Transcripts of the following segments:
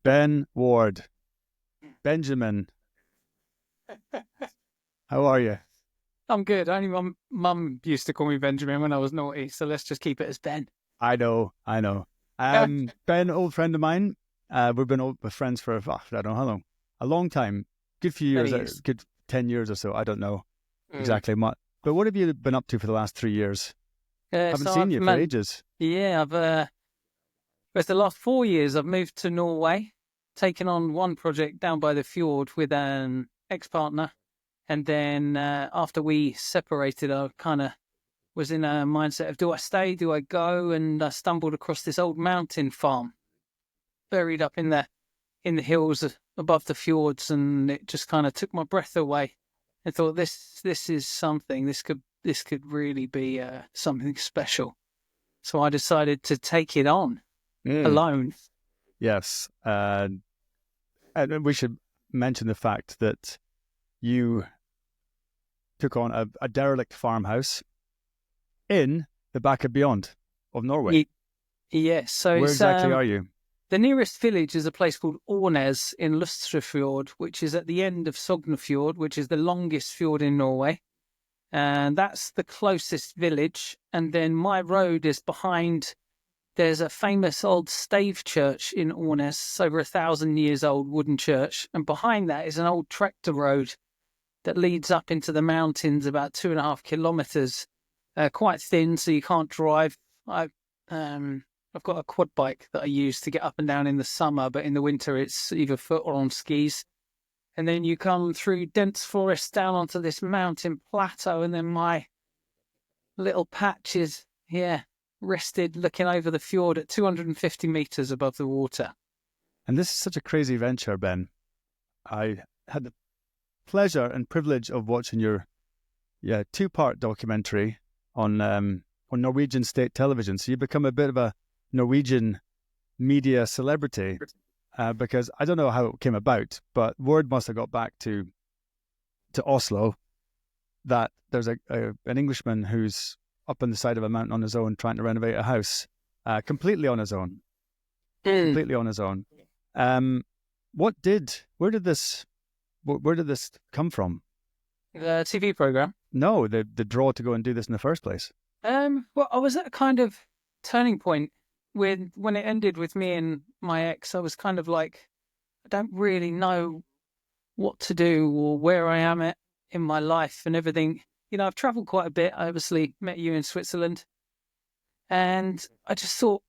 Ben Ward. Benjamin, how are you? I'm good. Only my mum used to call me Benjamin when I was naughty, so let's just keep it as Ben. I know, I know. Yeah. Ben, old friend of mine. We've been friends for, I don't know how long. A long time. Good few Many years, years. good 10 years or so. I don't know Mm. exactly what. But what have you been up to for the last 3 years? Haven't So seen I've you for man, ages. yeah, it's the last 4 years I've moved to Norway, taken on one project down by the fjord with an ex-partner, and then after we separated, I kind of was in a mindset of do I stay, do I go, and I stumbled across this old mountain farm buried up in the hills above the fjords, and it just kind of took my breath away. I thought this is something. This could really be something special. So I decided to take it on Mm. alone. Yes. And we should mention the fact that you took on a derelict farmhouse in the back of beyond of Norway. Yes. So Where it's exactly are you? the nearest village is a place called Ornes in Fjord, which is at the end of Sognefjord, which is the longest fjord in Norway. And that's the closest village. And then my road is behind. There's a famous old stave church in Ornes, it's over 1,000 years old wooden church. And behind that is an old tractor road that leads up into the mountains about 2.5 kilometers, quite thin, so you can't drive. I've got a quad bike that I use to get up and down in the summer, but in the winter it's either foot or on skis. And then you come through dense forest down onto this mountain plateau, and then my little patch is, rested looking over the fjord at 250 meters above the water. And this is such a crazy venture, Ben. I had the pleasure and privilege of watching your two-part documentary on Norwegian state television. So you become a bit of a Norwegian media celebrity because I don't know how it came about, but word must have got back to Oslo that there's an Englishman who's up on the side of a mountain on his own trying to renovate a house completely on his own. Completely on his own. Where did this come from? The TV program. No, the draw to go and do this in the first place. Well, I was at a kind of turning point when it ended with me and my ex. I was kind of like, I don't really know what to do or where I am at in my life and everything. I've traveled quite a bit. I obviously met you in Switzerland, and I just thought,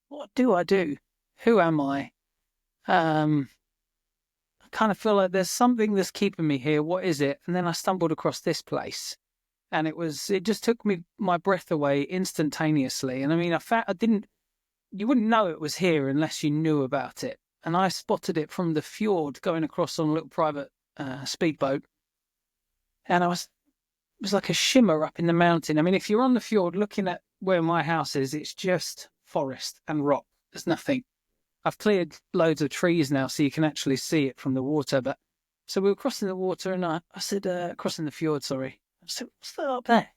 what do I do? Who am I? I kind of feel like there's something that's keeping me here. What is it? And then I stumbled across this place, and it just took my breath away instantaneously. And I mean, you wouldn't know it was here unless you knew about it. And I spotted it from the fjord going across on a little private speedboat. And it was like a shimmer up in the mountain. I mean, if you're on the fjord looking at where my house is, it's just forest and rock. There's nothing. I've cleared loads of trees now so you can actually see it from the water. But so we were crossing the water, and I said, crossing the fjord, sorry. I said, what's that up there?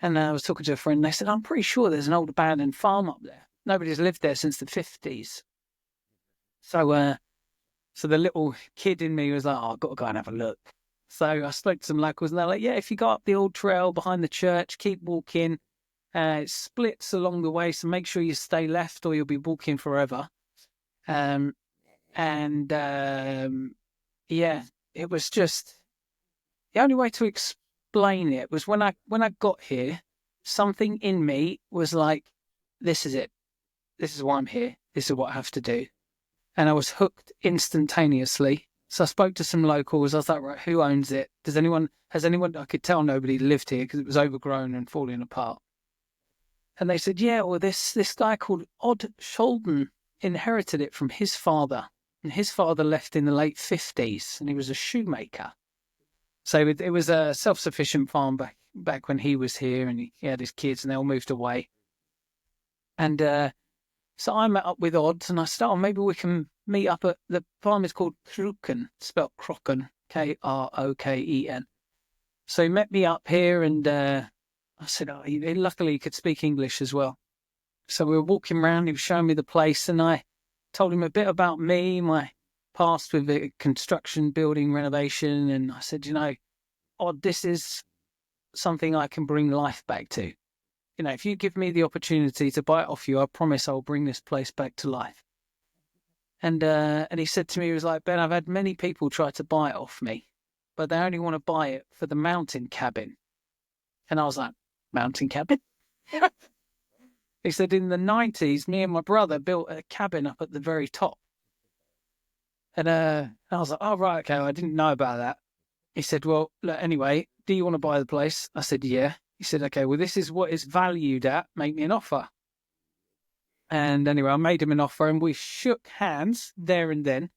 And I was talking to a friend, and they said, I'm pretty sure there's an old abandoned farm up there. Nobody's lived there since the 50s. So the little kid in me was like, I've got to go and have a look. So I spoke to some locals, and they're like, yeah, if you go up the old trail behind the church, keep walking. It splits along the way, so make sure you stay left or you'll be walking forever. Um, and it was just the only way to explain it was when I got here, something in me was like, this is it. This is why I'm here. This is what I have to do. And I was hooked instantaneously. So I spoke to some locals. I was like, right, who owns it? Has anyone, I could tell nobody lived here because it was overgrown and falling apart. And they said, yeah, well, this guy called Odd Scholden inherited it from his father. And his father left in the late 50s, and he was a shoemaker. So it was a self-sufficient farm back when he was here, and he had his kids, and they all moved away. And so I met up with Odd, and I said, oh, maybe we can meet up at the farm is called Kroken, spelled Kroken, Kroken. So he met me up here, and I said, luckily he could speak English as well. So we were walking around, he was showing me the place, and I told him a bit about me, my past with the construction, building, renovation. And I said, Odd, this is something I can bring life back to. If you give me the opportunity to buy it off you, I promise I'll bring this place back to life. And he said to me, he was like, Ben, I've had many people try to buy it off me, but they only want to buy it for the mountain cabin. And I was like, mountain cabin? He said, in the 90s, me and my brother built a cabin up at the very top. And I was like, oh, right, okay, I didn't know about that. He said, well, look, anyway, do you want to buy the place? I said, yeah. He said, okay, well, this is what it's valued at. Make me an offer. And anyway, I made him an offer and we shook hands there and then.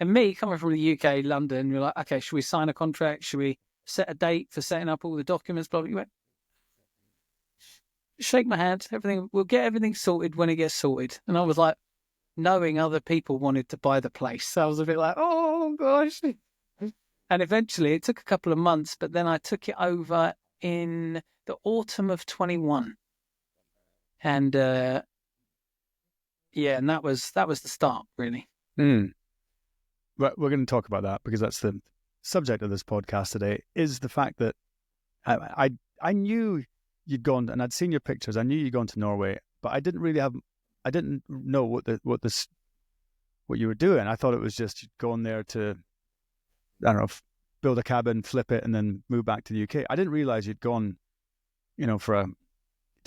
And me, coming from the UK, London, we're like, okay, should we sign a contract? Should we set a date for setting up all the documents? Blah, blah, blah. He went, shake my hand, we'll get everything sorted when it gets sorted. And I was like, knowing other people wanted to buy the place. So I was a bit like, oh, gosh. And eventually it took a couple of months, but then I took it over in the autumn of 21. And and that was the start, really. But we're going to talk about that because that's the subject of this podcast today, is the fact that I knew you'd gone, and I'd seen your pictures. I knew you'd gone to Norway, but I didn't know what you were doing. I thought it was just you'd gone there to, I don't know, build a cabin, flip it, and then move back to the UK. I didn't realize you'd gone, to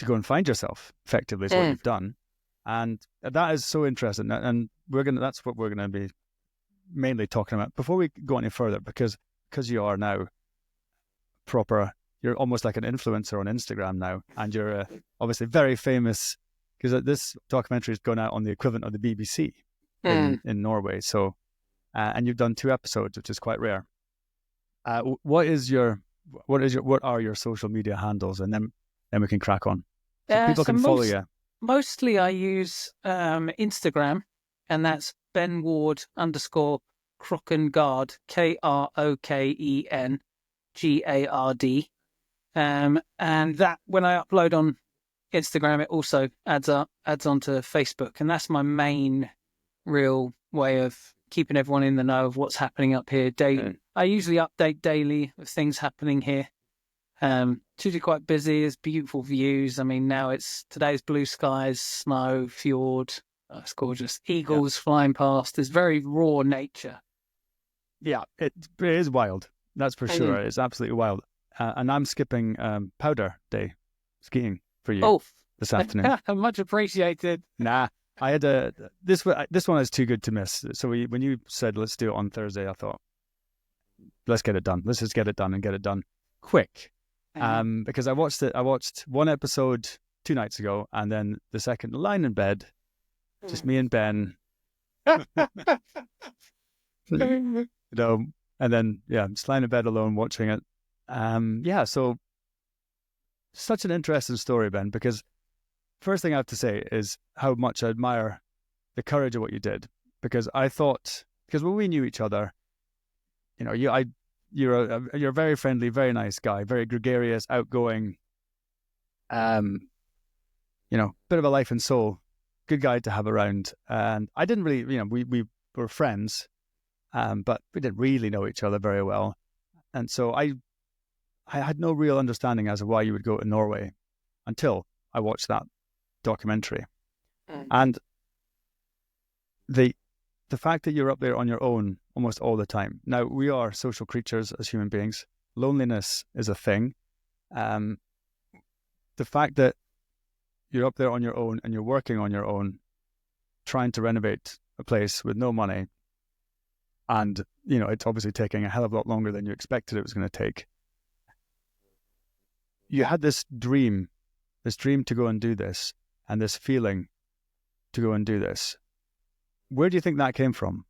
go and find yourself. Effectively, is what you've done, and that is so interesting. And that's what we're gonna be mainly talking about before we go any further, because you are now you're almost like an influencer on Instagram now, and you're obviously very famous because this documentary has gone out on the equivalent of the BBC in Norway. So, and you've done 2 episodes, which is quite rare. What are your social media handles, and then we can crack on. So people can follow you. Mostly I use Instagram, and that's Ben Ward _ Krookengard, KROKENGARD. And that when I upload on Instagram, it also adds onto Facebook, and that's my main real way of keeping everyone in the know of what's happening up here daily. I usually update daily of things happening here. It's usually quite busy. There's beautiful views. I mean, today's blue skies, snow, fjord. Oh, it's gorgeous. Eagles flying past. There's very raw nature. Yeah, it is wild. That's for sure. It's absolutely wild. And I'm skipping Powder Day skiing for you this afternoon. Much appreciated. Nah, I had this one is too good to miss. So when you said let's do it on Thursday, I thought let's get it done. Let's just get it done and get it done quick. Because I watched one episode 2 nights ago, and then the second lying in bed, just me and Ben. And then just lying in bed alone watching it. So such an interesting story, Ben, because first thing I have to say is how much I admire the courage of what you did, because when we knew each other, you're a very friendly, very nice guy, very gregarious, outgoing, bit of a life and soul, good guy to have around. And I didn't really, we were friends, but we didn't really know each other very well. And so I had no real understanding as to why you would go to Norway until I watched that documentary. And the fact that you're up there on your own almost all the time. Now, we are social creatures as human beings. Loneliness is a thing. The fact that you're up there on your own and you're working on your own, trying to renovate a place with no money, and, it's obviously taking a hell of a lot longer than you expected it was going to take. You had this dream to go and do this, and this feeling to go and do this. Where do you think that came from?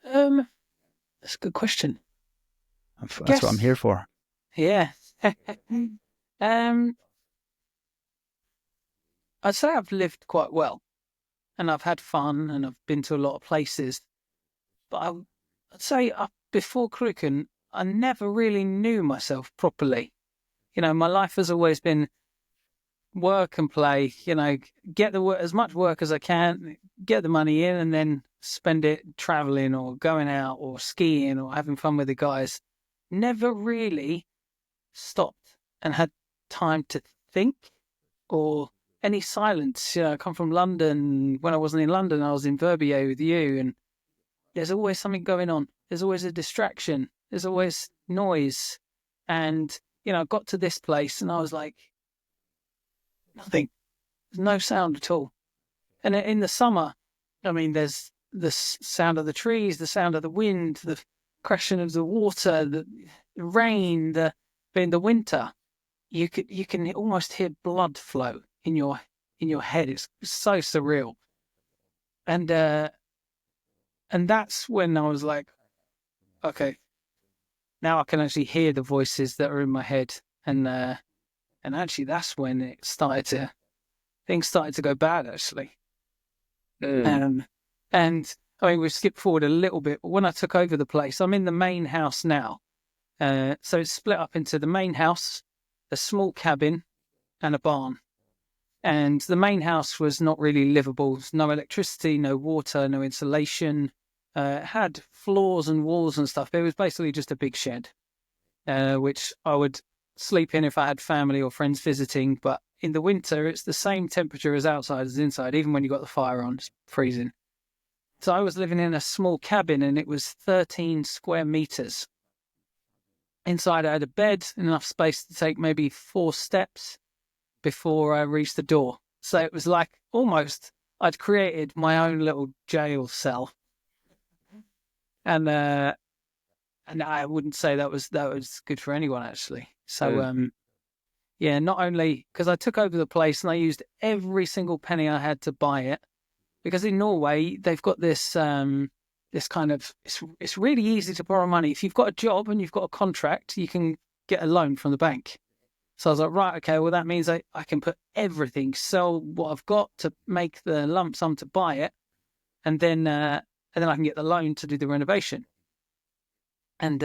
That's a good question. That's what I'm here for. Yeah. I'd say I've lived quite well, and I've had fun, and I've been to a lot of places. But I'd say before Crooken, I never really knew myself properly. My life has always been work and play, get as much work as I can, get the money in, and then spend it traveling or going out or skiing or having fun with the guys. Never really stopped and had time to think or any silence. I come from London. When I wasn't in London, I was in Verbier with you, and there's always something going on. There's always a distraction. There's always noise. And, I got to this place and I was like, nothing. There's no sound at all. And in the summer, there's the sound of the trees, the sound of the wind, the crashing of the water, the rain. But in the winter, you can almost hear blood flow in your head. It's so surreal. And that's when I was like, okay, now I can actually hear the voices that are in my head. And actually that's when things started to go bad, actually. And we skipped forward a little bit, but when I took over the place, I'm in the main house now. So it's split up into the main house, a small cabin, and a barn. And the main house was not really livable. No electricity, no water, no insulation. It had floors and walls and stuff, but it was basically just a big shed, which I would sleep in if I had family or friends visiting. But in the winter, it's the same temperature as outside as inside, even when you got the fire on, it's freezing. So I was living in a small cabin, and it was 13 square meters. Inside, I had a bed and enough space to take maybe 4 steps before I reached the door. So it was like almost I'd created my own little jail cell. And I wouldn't say that was good for anyone, actually. So not only because I took over the place and I used every single penny I had to buy it, because in Norway they've got this this kind of it's really easy to borrow money. If you've got a job and you've got a contract, you can get a loan from the bank. So I was like, right, okay, well that means I can put everything, sell what I've got to make the lump sum to buy it, and then I can get the loan to do the renovation. And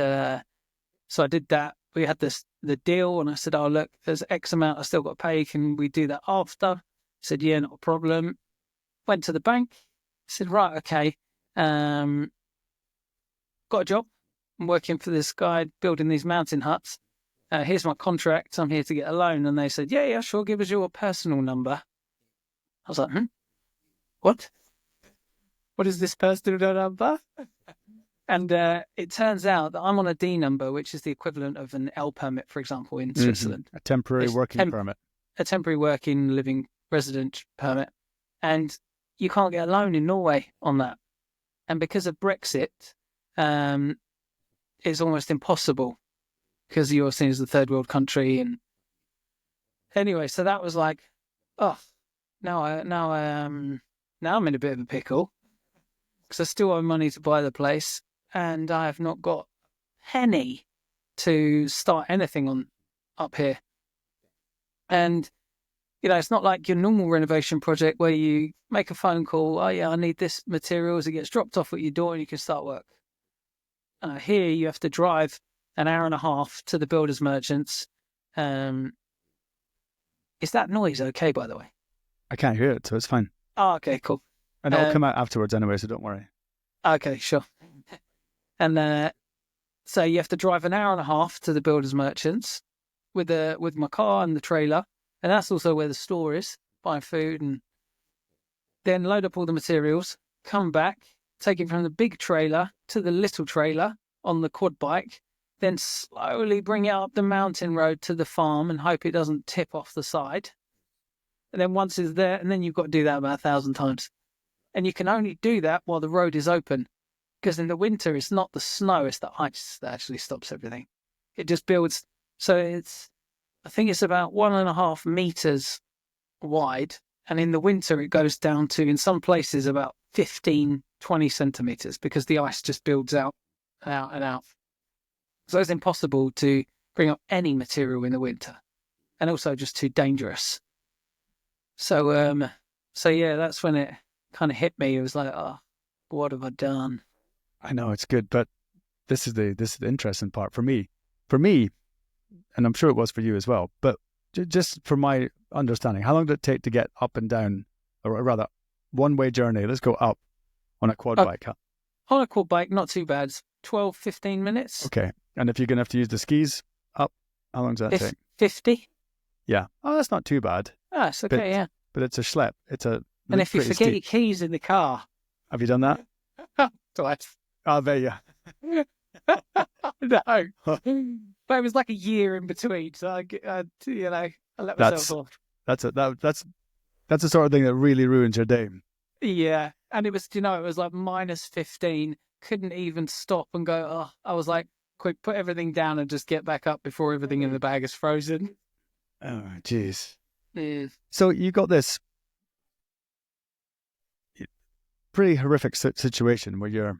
so I did that. We had the deal, and I said, oh, look, there's X amount I still got to pay. Can we do that after? He said, yeah, not a problem. Went to the bank. Said, right, okay. Got a job. I'm working for this guy building these mountain huts. Here's my contract. I'm here to get a loan. And they said, yeah, sure. Give us your personal number. I was like, what? What is this personal number? And it turns out that I'm on a D number, which is the equivalent of an L permit, for example, in Switzerland. A temporary working permit. A temporary working, living, resident permit. And you can't get a loan in Norway on that. And because of Brexit, it's almost impossible because you're seen as a third world country. And anyway, so that was like, oh, now I'm in a bit of a pickle because I still owe money to buy the place. And I have not got a penny to start anything on up here. And, it's not like your normal renovation project where you make a phone call, oh, yeah, I need this materials. It gets dropped off at your door and you can start work. Here, you have to drive an hour and a half to the builder's merchants. Is that noise okay, by the way? I can't hear it, so it's fine. Oh, okay, cool. And it'll come out afterwards anyway, so don't worry. Okay, sure. And so you have to drive an hour and a half to the builder's merchants with my car and the trailer. And that's also where the store is, buying food, and then load up all the materials, come back, take it from the big trailer to the little trailer on the quad bike, then slowly bring it up the mountain road to the farm and hope it doesn't tip off the side. And then once it's there, and then you've got to do that about 1,000 times. And you can only do that while the road is open. Because in the winter, it's not the snow, it's the ice that actually stops everything. It just builds. So I think it's about 1.5 meters wide. And in the winter, it goes down to, in some places, about 15, 20 centimeters because the ice just builds out and out. So it's impossible to bring up any material in the winter, and also just too dangerous. So yeah, that's when it kind of hit me. It was like, oh, what have I done? I know it's good, but this is the interesting part for me, and I'm sure it was for you as well. But just for my understanding, how long did it take to get up and down, or rather, one-way journey? Let's go up on a quad bike. Huh? On a quad bike, not too bad. 12, 15 minutes. Okay. And if you're going to have to use the skis up, how long does that take? 50. Yeah. Oh, that's not too bad. Ah, it's okay, yeah. But it's a schlep. And if you forget your keys in the car. Have you done that? Twice. Oh, there you No. But it was like a year in between. So, I let myself off. That's the sort of thing that really ruins your day. Yeah. And it was, it was like minus 15. Couldn't even stop and go, oh, I was like, quick, put everything down and just get back up before everything in the bag is frozen. Oh, jeez. Yeah. So you got this pretty horrific situation where you're...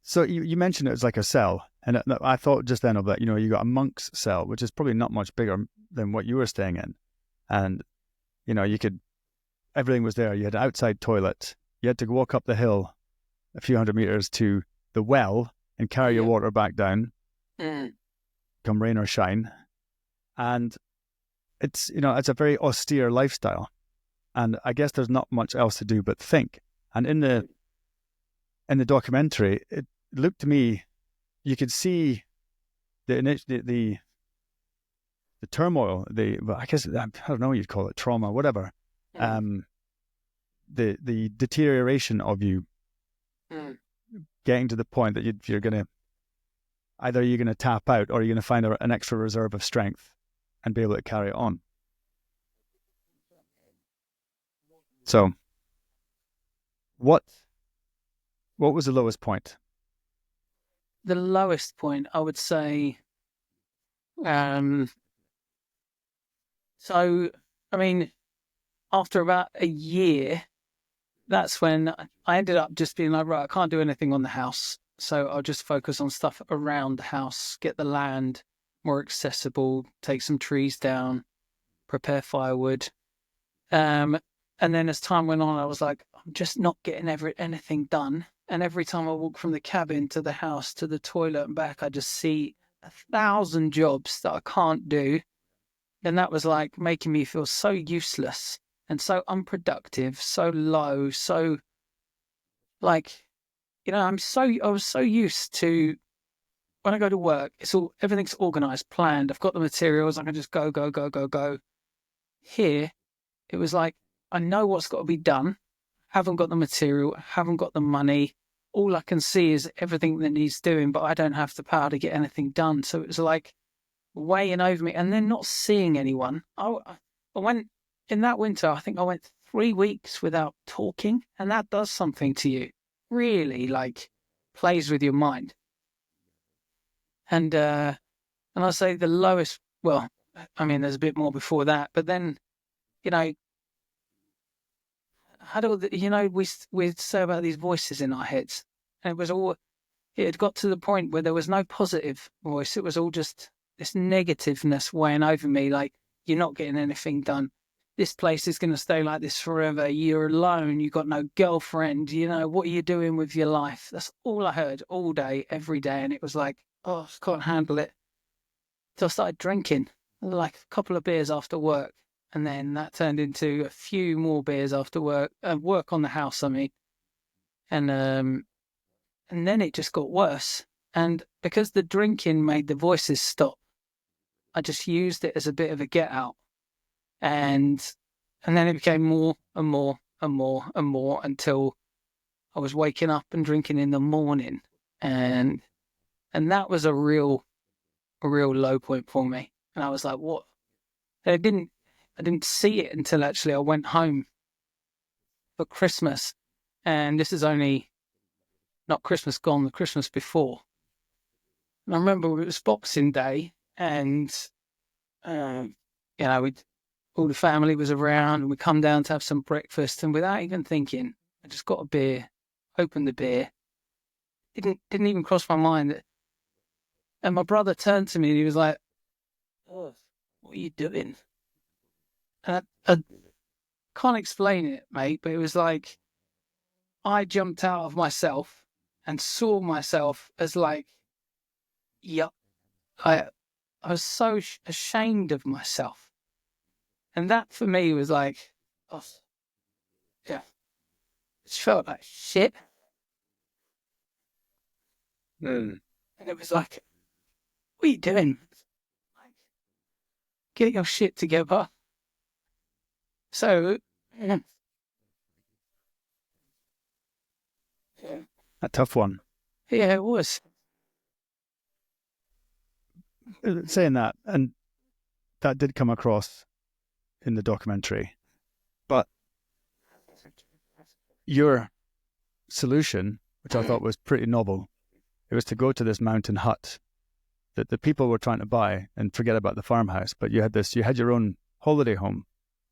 So you mentioned it was like a cell. And I thought just then of that, you got a monk's cell, which is probably not much bigger than what you were staying in. And, everything was there. You had an outside toilet. You had to walk up the hill a few hundred meters to the well and carry your water back down, come rain or shine. And it's, it's a very austere lifestyle. And I guess there's not much else to do but think. And in the documentary, it looked to me, you could see the turmoil, I guess, I don't know what you'd call it, trauma, whatever, the deterioration of you getting to the point that you're going to, either you're going to tap out or you're going to find an extra reserve of strength and be able to carry it on. So, what was the lowest point? The lowest point, I would say, after about a year, that's when I ended up just being like, right, I can't do anything on the house. So I'll just focus on stuff around the house, get the land more accessible, take some trees down, prepare firewood. And then as time went on, I was like, I'm just not getting anything done. And every time I walk from the cabin to the house to the toilet and back, I just see 1,000 jobs that I can't do. And that was like making me feel so useless and so unproductive, so low, so like, I was so used to when I go to work, everything's organized, planned. I've got the materials. I can just go, go, go, go, go. Here, it was like, I know what's got to be done. Haven't got the material, haven't got the money. All I can see is everything that needs doing, but I don't have the power to get anything done. So it was like weighing over me and then not seeing anyone. I went in that winter, I think I went 3 weeks without talking, and that does something to you. Really, like, plays with your mind. And I say the lowest, well, there's a bit more before that, but then, we'd say about these voices in our heads, and it had got to the point where there was no positive voice. It was all just this negativeness weighing over me, like, you're not getting anything done. This place is going to stay like this forever. You're alone. You've got no girlfriend. What are you doing with your life? That's all I heard all day, every day. And it was like, oh, I can't handle it. So I started drinking, like a couple of beers after work. And then that turned into a few more beers after work, work on the house, And then it just got worse. And because the drinking made the voices stop, I just used it as a bit of a get out. And then it became more and more and more and more until I was waking up and drinking in the morning. And that was a real low point for me. And I was like, what? And I didn't see it until actually I went home for Christmas. And this is only not Christmas gone, the Christmas before. And I remember it was Boxing Day, and all the family was around, and we come down to have some breakfast, and without even thinking, I just got a beer, opened the beer. Didn't even cross my mind that. And my brother turned to me and he was like, "Oh, what are you doing?" And I can't explain it, mate, but it was like I jumped out of myself and saw myself as like, yep, I was so ashamed of myself. And that for me was like, oh, yeah, it felt like shit. And it was like, what are you doing? Like, get your shit together. So, yeah. A tough one. Yeah, it was. Saying that, and that did come across in the documentary, but your solution, which I thought was pretty novel, it was to go to this mountain hut that the people were trying to buy and forget about the farmhouse. But you had your own holiday home.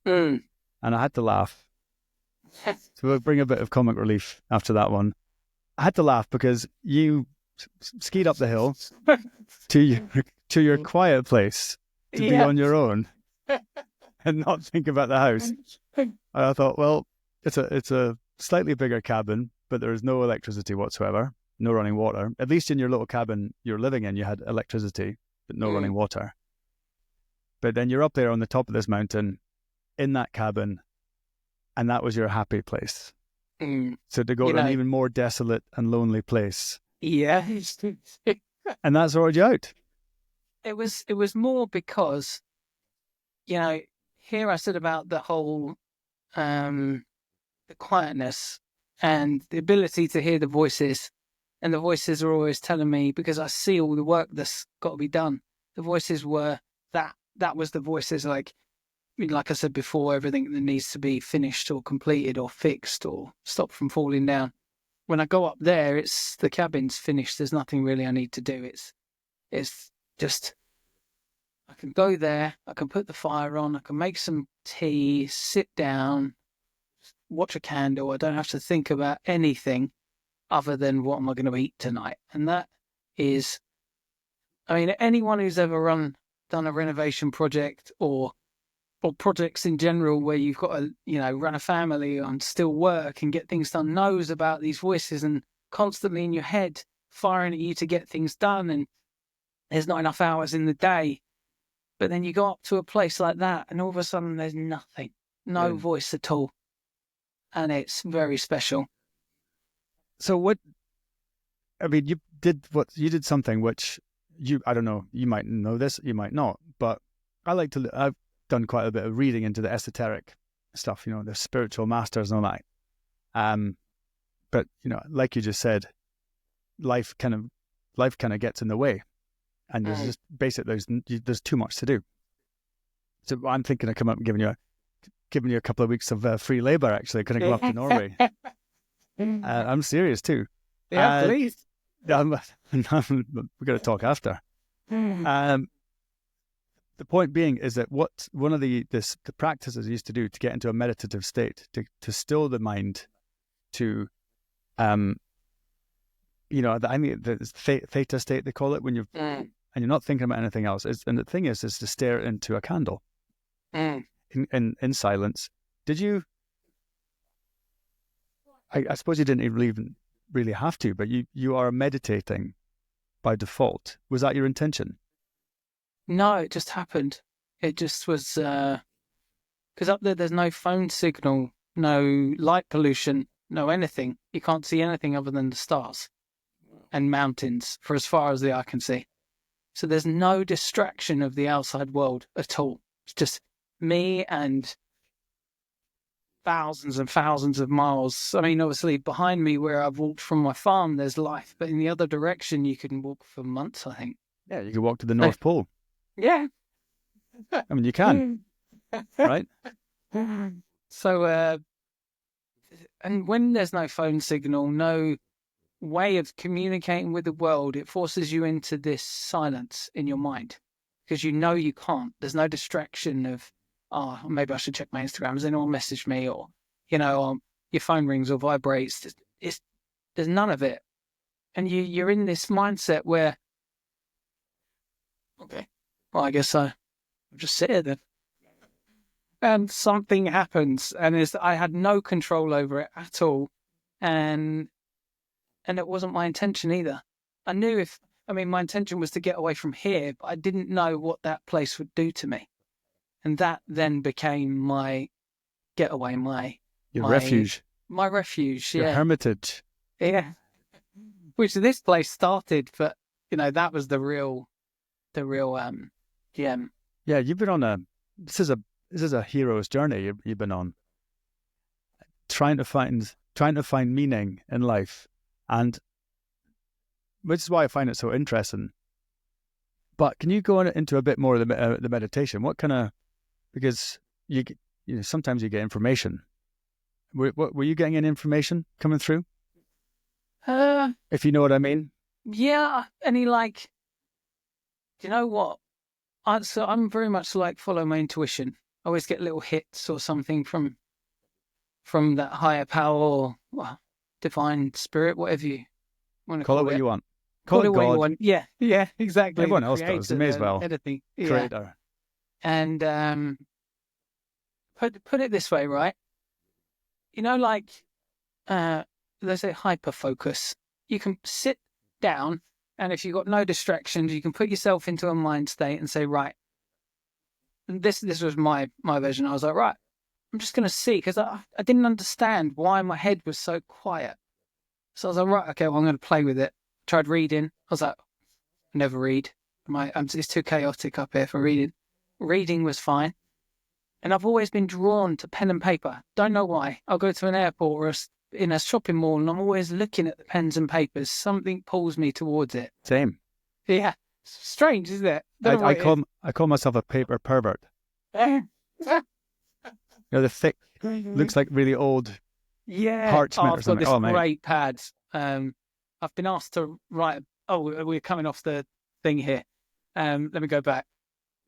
And I had to laugh. So we'll bring a bit of comic relief after that one. I had to laugh because you skied up the hill to your quiet place to be on your own and not think about the house. I thought, well, it's a slightly bigger cabin, but there is no electricity whatsoever, no running water. At least in your little cabin you're living in, you had electricity, but no running water. But then you're up there on the top of this mountain in that cabin, and that was your happy place. So to go to an even more desolate and lonely place. Yeah. And that sorted you out. It was more because, here I said about the whole, the quietness and the ability to hear the voices. And the voices are always telling me, because I see all the work that's got to be done. The voices were that was the voices, like I said before, everything that needs to be finished or completed or fixed or stopped from falling down. When I go up there, it's the cabin's finished. There's nothing really I need to do. It's just, I can go there, I can put the fire on, I can make some tea, sit down, watch a candle. I don't have to think about anything other than what am I going to eat tonight. And that is, anyone who's ever done a renovation project or projects in general where you've got to, run a family and still work and get things done knows about these voices and constantly in your head firing at you to get things done, and there's not enough hours in the day. But then you go up to a place like that and all of a sudden there's nothing, no voice at all. And it's very special. So you did something which I don't know, you might know this, you might not, but I've done quite a bit of reading into the esoteric stuff, the spiritual masters and all that. But like you just said, life kind of gets in the way, and there's just there's too much to do. So I'm thinking of coming up and giving you a couple of weeks of free labor. Actually, going to go up to Norway. I'm serious too. Yeah, please. We're going to talk after. The point being is that what one of the practices I used to do to get into a meditative state, to still the mind, to I mean the theta state they call it, when you're and you're not thinking about anything else. And the thing is to stare into a candle in silence. Did you? I suppose you didn't even really have to, but you are meditating by default. Was that your intention? No, it just happened. It just was, because up there's no phone signal, no light pollution, no anything. You can't see anything other than the stars and mountains for as far as the eye can see. So there's no distraction of the outside world at all. It's just me and thousands and thousands of miles. I mean, obviously behind me where I've walked from my farm, there's life, but in the other direction, you can walk for months, I think. Yeah, you could walk to the North Pole. Yeah. I mean, you can, right? So, and when there's no phone signal, no way of communicating with the world, it forces you into this silence in your mind because you can't. There's no distraction of, oh, maybe I should check my Instagram. Has anyone messaged me? Or, your phone rings or vibrates. There's none of it. And you're in this mindset where, okay, well, I guess I'll just sit here then. And something happens, and I had no control over it at all. And it wasn't my intention either. I knew I mean, my intention was to get away from here, but I didn't know what that place would do to me. And that then became my getaway, Your my refuge. my refuge. Your Yeah. hermitage. Yeah. Which this place started, but that was the real gem. Yeah, you've been on this is a hero's journey you've been on. Trying to find meaning in life, and which is why I find it so interesting. But can you go into a bit more of the meditation? What kind of, because sometimes you get information. Were you getting any information coming through? If you know what I mean. Yeah, and you know what? I'm very much like follow my intuition. I always get little hits or something from that higher power or divine spirit, whatever you want to Call it what you want. Call it God. what you want. Yeah, exactly. Everyone The else does. They may as well. Anything. Creator. And put it this way, right? They say hyper focus. You can sit down, and if you've got no distractions, you can put yourself into a mind state and say, right. And this was my version. I was like, right, I'm just going to see, because I didn't understand why my head was so quiet. So I was like, right, okay, well, I'm going to play with it. Tried reading. I was like, never read. It's too chaotic up here for reading. Reading was fine. And I've always been drawn to pen and paper. Don't know why. I'll go to an airport or in a shopping mall, and I'm always looking at the pens and papers. Something pulls me towards it. Same. Yeah. Strange, isn't it? I call myself a paper pervert. The thick, looks like really old parchment or I've something. got this great pad. I've been asked to write. Oh, we're coming off the thing here. Let me go back.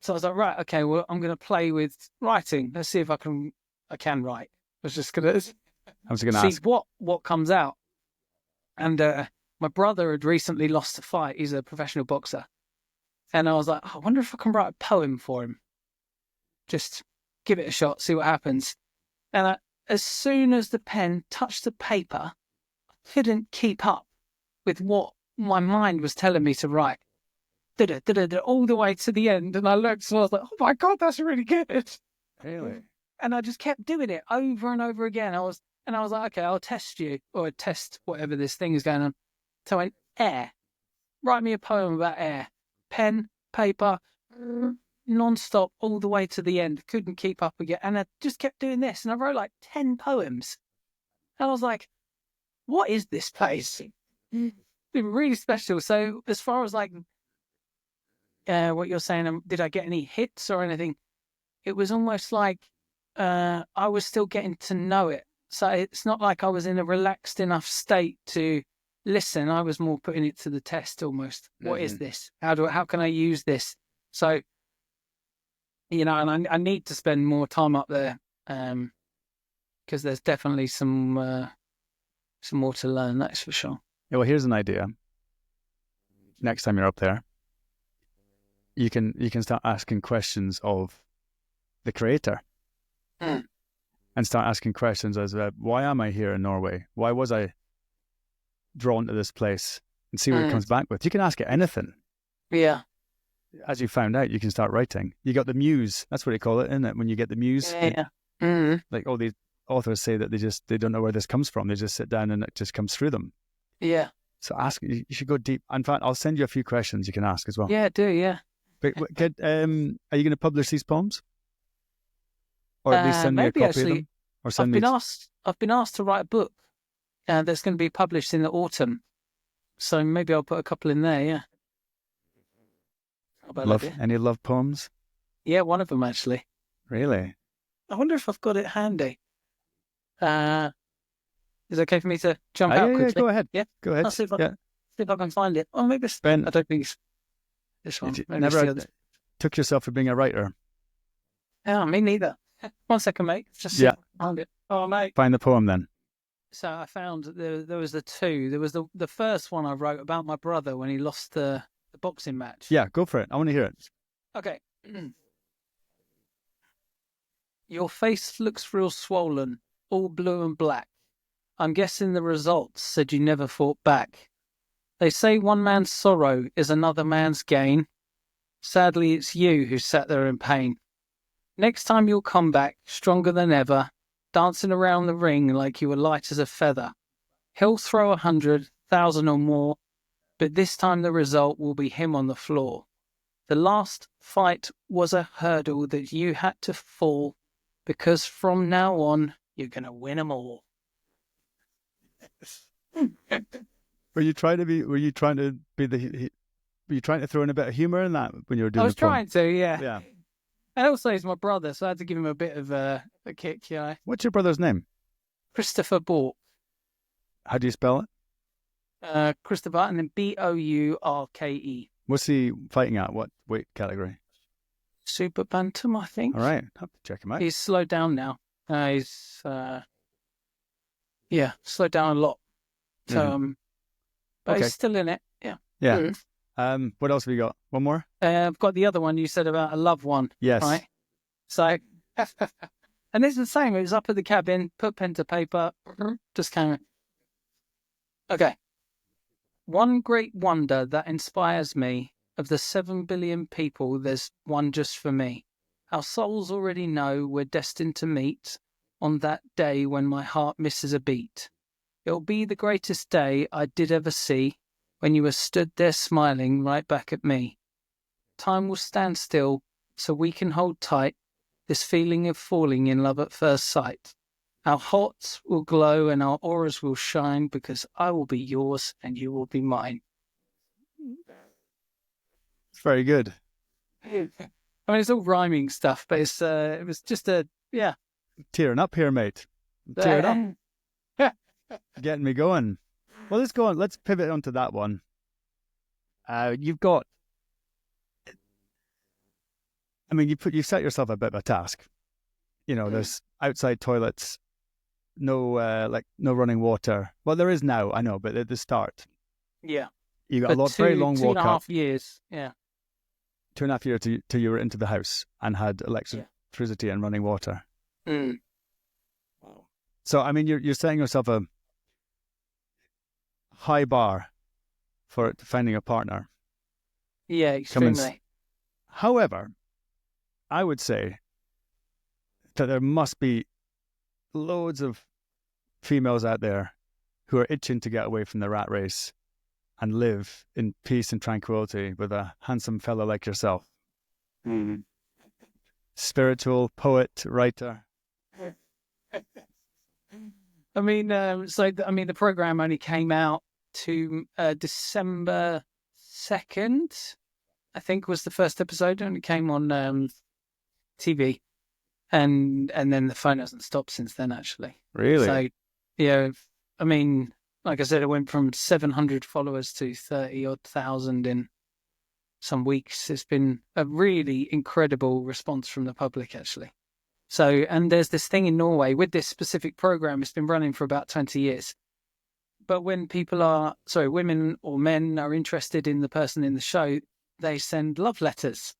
So I was like, right, okay, well, I'm going to play with writing. Let's see if I can write. I was just going to see ask what comes out. And my brother had recently lost a fight. He's a professional boxer. And I was like, I wonder if I can write a poem for him. Just give it a shot, see what happens. And as soon as the pen touched the paper, I couldn't keep up with what my mind was telling me to write. All the way to the end. And I looked, and I was like, oh my God, that's really good. Really? And I just kept doing it over and over again. I was like, okay, I'll test you, or test whatever this thing is going on. So I went, air. Write me a poem about air. Pen, paper, non-stop all the way to the end. Couldn't keep up again. And I just kept doing this. And I wrote like 10 poems. And I was like, what is this place? It's been really special. So as far as like what you're saying, did I get any hits or anything? It was almost like I was still getting to know it. So it's not like I was in a relaxed enough state to listen. I was more putting it to the test almost. Mm-hmm. What is this? How can I use this? So, and I need to spend more time up there because there's definitely some more to learn, that's for sure. Yeah, well, here's an idea. Next time you're up there, you can start asking questions of the creator. And start asking questions as why am I here in Norway? Why was I drawn to this place? And see what it comes back with. You can ask it anything. Yeah. As you found out, you can start writing. You got the muse. That's what they call it, isn't it? When you get the muse. Yeah. Like all these authors say that they don't know where this comes from. They just sit down and it just comes through them. Yeah. So ask. You should go deep. In fact, I'll send you a few questions you can ask as well. Yeah, do. Yeah. But are you going to publish these poems? Or at least send me a copy of them? Or I've been asked to write a book that's going to be published in the autumn. So maybe I'll put a couple in there, yeah. Any love poems? Yeah, one of them actually. Really? I wonder if I've got it handy. Is it okay for me to jump out quickly? Yeah, go ahead. Yeah? Go ahead. I'll see if I can find it. Oh, maybe it's... Ben, I don't think it's this one. Never took yourself for being a writer. Yeah, me neither. 1 second, mate. Just find it. Oh, mate. Find the poem then. So I found there was the two. There was the first one I wrote about my brother when he lost the boxing match. Yeah, go for it. I want to hear it. Okay. Your face looks real swollen, all blue and black. I'm guessing the results said you never fought back. They say one man's sorrow is another man's gain. Sadly, it's you who sat there in pain. Next time you'll come back, stronger than ever, dancing around the ring like you were light as a feather. He'll throw 100,000 or more, but this time the result will be him on the floor. The last fight was a hurdle that you had to fall, because from now on, you're going to win them all. Were you trying to throw in a bit of humor in that when you were doing I was the poem? trying to, yeah. Yeah. And also he's my brother, so I had to give him a bit of a kick, you know. What's your brother's name? Christopher Bork. How do you spell it? Christopher, and then Bourke. What's he fighting at? What weight category? Super bantam, I think. All right, have to check him out. He's slowed down now. He's slowed down a lot. So, but Okay. he's still in it. Yeah. Yeah. What else have you got? One more? I've got the other one you said about a loved one. Yes. Right. So, and it's the same. It was up at the cabin, put pen to paper, just came. Okay. One great wonder that inspires me. Of the 7 billion people, there's one just for me. Our souls already know we're destined to meet on that day when my heart misses a beat. It'll be the greatest day I did ever see when you were stood there smiling right back at me. Time will stand still so we can hold tight this feeling of falling in love at first sight. Our hearts will glow and our auras will shine because I will be yours and you will be mine. It's very good. I mean, it's all rhyming stuff, but it was just Tearing up here, mate. Tearing up. Getting me going. Well, let's go on. Let's pivot onto that one. You've got. I mean, you set yourself a bit of a task. You know, there's outside toilets, no running water. Well, there is now, I know, but at the start, Yeah. you got But very long walk up. 2.5 years. Yeah. 2.5 years till you were into the house and had electricity and running water. Mm. So, I mean, you're setting yourself a high bar for finding a partner. Yeah, extremely. However, I would say that there must be loads of females out there who are itching to get away from the rat race and live in peace and tranquility with a handsome fellow like yourself. Mm. Spiritual poet, writer. I mean, the program only came out to December 2nd, I think was the first episode, and it came on TV, and then the phone hasn't stopped since then, actually. Really? So, yeah, I mean, like I said, it went from 700 followers to 30-odd thousand in some weeks. It's been a really incredible response from the public, actually. So, and there's this thing in Norway with this specific program. It's been running for about 20 years. But when women or men are interested in the person in the show, they send love letters.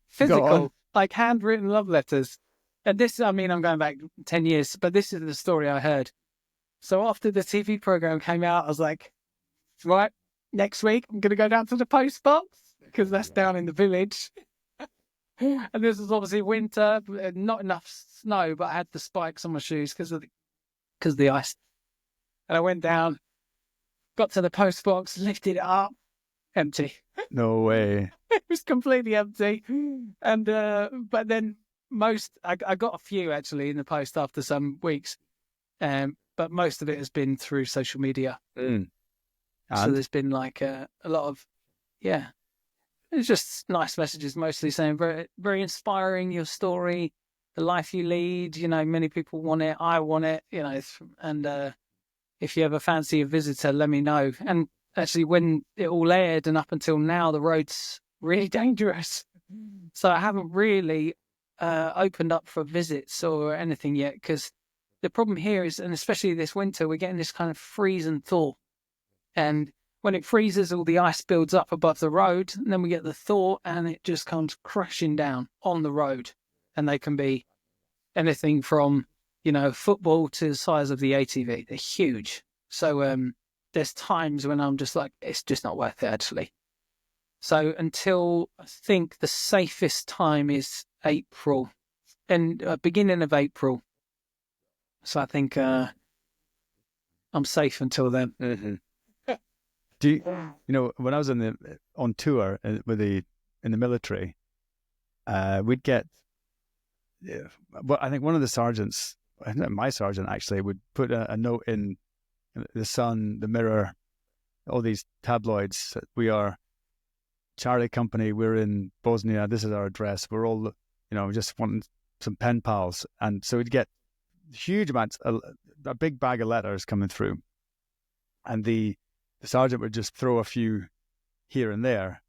Physical, like handwritten love letters. And this, I mean, I'm going back 10 years, but this is the story I heard. So after the TV program came out, I was like, right, next week, I'm going to go down to the post box because that's down in the village. And this was obviously winter, not enough snow, but I had the spikes on my shoes because of the ice. And I went down, got to the post box, lifted it up, empty. No way. It was completely empty. And but then I got a few actually in the post after some weeks, but most of it has been through social media. Mm. So there's been like a lot of, it's just nice messages, mostly saying very, very inspiring, your story, the life you lead. You know, many people want it. I want it. You know, and if you ever fancy a visitor, let me know. And actually, when it all aired and up until now, the road's really dangerous. So I haven't really opened up for visits or anything yet, because the problem here is, and especially this winter, we're getting this kind of freeze and thaw. And when it freezes, all the ice builds up above the road, and then we get the thaw, and it just comes crashing down on the road. And they can be anything from, football to the size of the ATV. They're huge. So there's times when I'm just like, it's just not worth it, actually. So until I think the safest time is April, and beginning of April. So I think I'm safe until then. Mm-hmm. Do you, when I was on tour in the military, we'd get, well, I think one of the sergeants, my sergeant actually, would put a note in the Sun, the Mirror, all these tabloids. We are charity company. We're in Bosnia. This is our address. We're all, just wanting some pen pals. And so we'd get huge amounts, a big bag of letters coming through. And the sergeant would just throw a few here and there,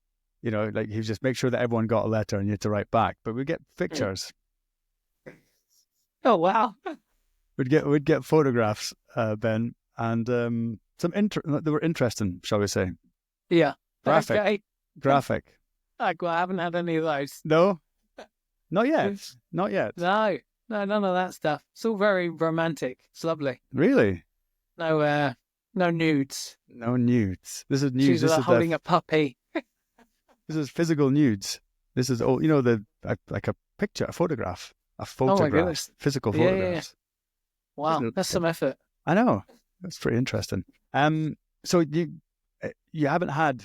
like he'd just make sure that everyone got a letter and you had to write back. But we'd get pictures. Oh, wow. We'd get photographs, Ben, and they were interesting, shall we say. Yeah. Graphic. Okay. Graphic. I haven't had any of those. No? Not yet. Not yet. No, none of that stuff. It's all very romantic. It's lovely. Really? No nudes. No nudes. This is nudes. She's this is holding a puppy. This is physical nudes. This is all, like a picture, a photograph. A photograph. Oh my goodness. Physical Yeah, photographs. Yeah. Wow, that's some effort. I know. That's pretty interesting. So you haven't had,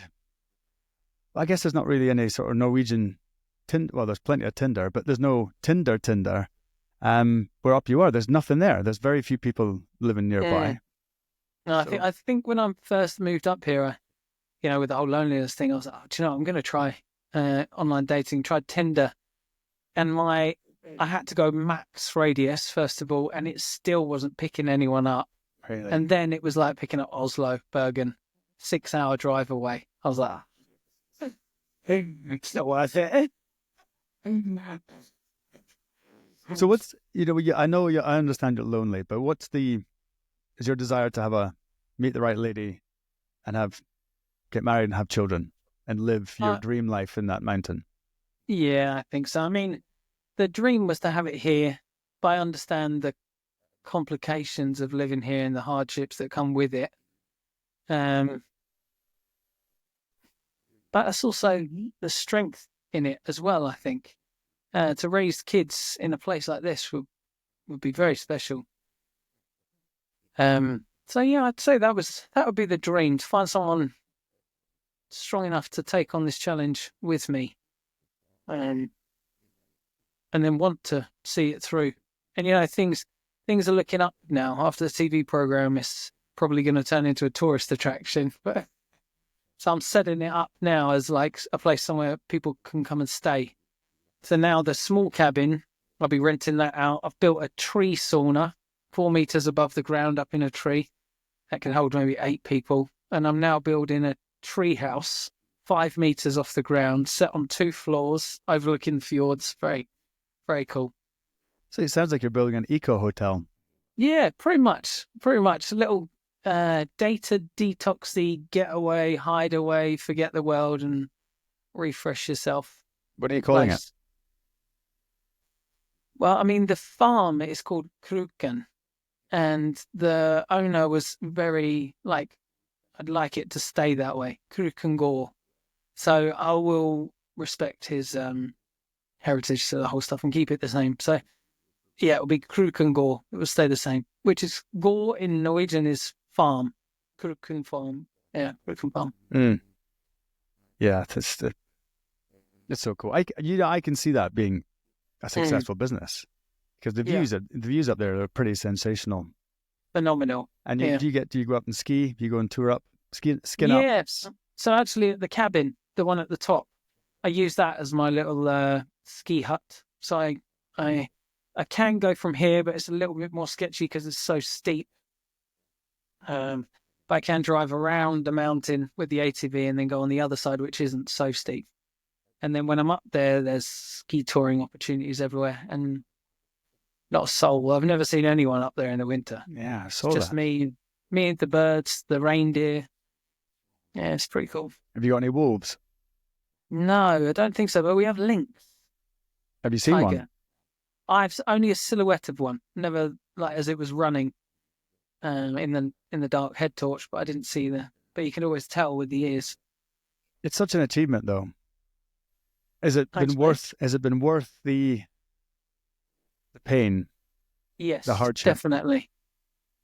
I guess there's not really any sort of Norwegian well, there's plenty of Tinder, but there's no Tinder. Where up you are, there's nothing there. There's very few people living nearby. No, I think when I first moved up here, with the whole loneliness thing, I was like, do you know, I'm going to try online dating, tried Tinder. And I had to go max radius, first of all, and it still wasn't picking anyone up. Really? And then it was like picking up Oslo, Bergen, 6-hour drive away. I was like, it's not worth it. So what's, I know I understand you're lonely, but is your desire to meet the right lady and get married and have children and live your dream life in that mountain? Yeah, I think so. I mean, the dream was to have it here, but I understand the complications of living here and the hardships that come with it. But that's also the strength in it as well, I think. To raise kids in a place like this would be very special. So yeah, I'd say that would be the dream, to find someone strong enough to take on this challenge with me, and then want to see it through. And things are looking up now. After the TV program, it's probably going to turn into a tourist attraction. But so I'm setting it up now as like a place somewhere people can come and stay. So now the small cabin, I'll be renting that out. I've built a tree sauna 4 meters above the ground up in a tree that can hold maybe 8 people. And I'm now building a tree house 5 meters off the ground, set on 2 floors, overlooking fjords. Very, very cool. So it sounds like you're building an eco hotel. Yeah, pretty much. A little data detoxy, getaway, hideaway, forget the world and refresh yourself. What are you calling it? Well, I mean, the farm is called Kruken, and the owner was very I'd like it to stay that way, Krukengård. So I will respect his heritage to the whole stuff and keep it the same. So yeah, it'll be Krukengård. It will stay the same, which is gård in Norwegian is farm. Kruken farm. Yeah, Kruken farm. Mm. Yeah, it's so cool. I can see that being a successful business because the views up there are pretty sensational, phenomenal. And do you go up and ski? Do you go and tour up, skin up? Yes. So actually, at the cabin, the one at the top, I use that as my little ski hut. So I can go from here, but it's a little bit more sketchy because it's so steep. But I can drive around the mountain with the ATV and then go on the other side, which isn't so steep. And then when I'm up there, there's ski touring opportunities everywhere, and not a soul. I've never seen anyone up there in the winter. Yeah, I saw just that. me and the birds, the reindeer. Yeah, it's pretty cool. Have you got any wolves? No, I don't think so. But we have lynx. Have you seen one? I've only a silhouette of one. Never as it was running. in the dark head torch, but I didn't see but you can always tell with the ears. It's such an achievement, though. Has it Thanks, been mate. worth? Has it been worth the pain, the Yes, hardship? definitely.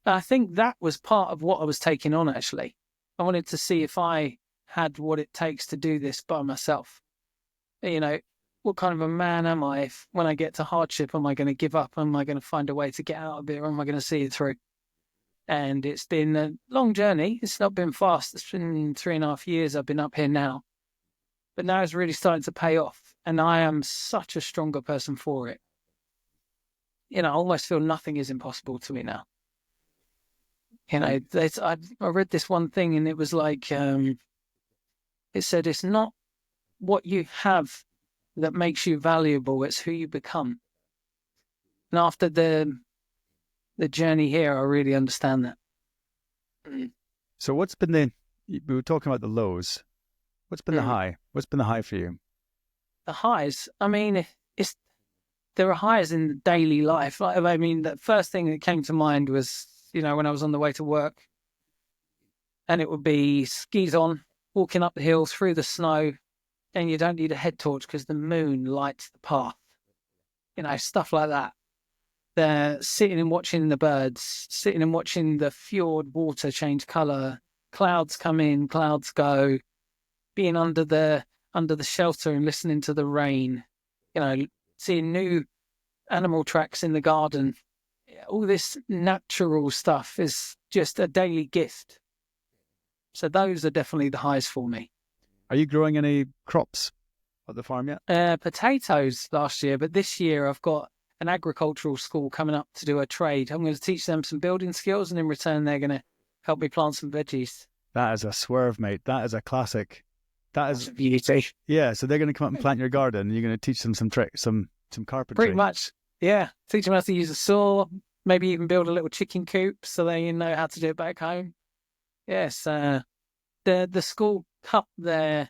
I think that was part of what I was taking on, actually. I wanted to see if I had what it takes to do this by myself. You know, what kind of a man am I? If, when I get to hardship, am I going to give up? Am I going to find a way to get out of it? Or am I going to see it through? And it's been a long journey. It's not been fast. It's been 3.5 years I've been up here now. But now it's really starting to pay off. And I am such a stronger person for it. I almost feel nothing is impossible to me now. I read this one thing and it was like, it said, it's not what you have that makes you valuable, it's who you become. And after the journey here, I really understand that. So what's been we were talking about the lows. What's been the high? What's been the high for you? The highs, I mean, there are highs in the daily life. The first thing that came to mind was, when I was on the way to work, and it would be skis on, walking up the hill through the snow, and you don't need a head torch because the moon lights the path. Stuff like that. They're sitting and watching the birds, sitting and watching the fjord water change colour, clouds come in, clouds go, being under the shelter and listening to the rain, seeing new animal tracks in the garden. All this natural stuff is just a daily gift. So those are definitely the highs for me. Are you growing any crops at the farm yet? Potatoes last year, but this year I've got an agricultural school coming up to do a trade. I'm going to teach them some building skills, and in return they're going to help me plant some veggies. That is a swerve, mate. That is a classic. That's a beauty. Yeah, so they're going to come up and plant your garden, and you're going to teach them some tricks, some carpentry. Pretty much, yeah. Teach them how to use a saw, maybe even build a little chicken coop so they know how to do it back home. Yes, the school cut their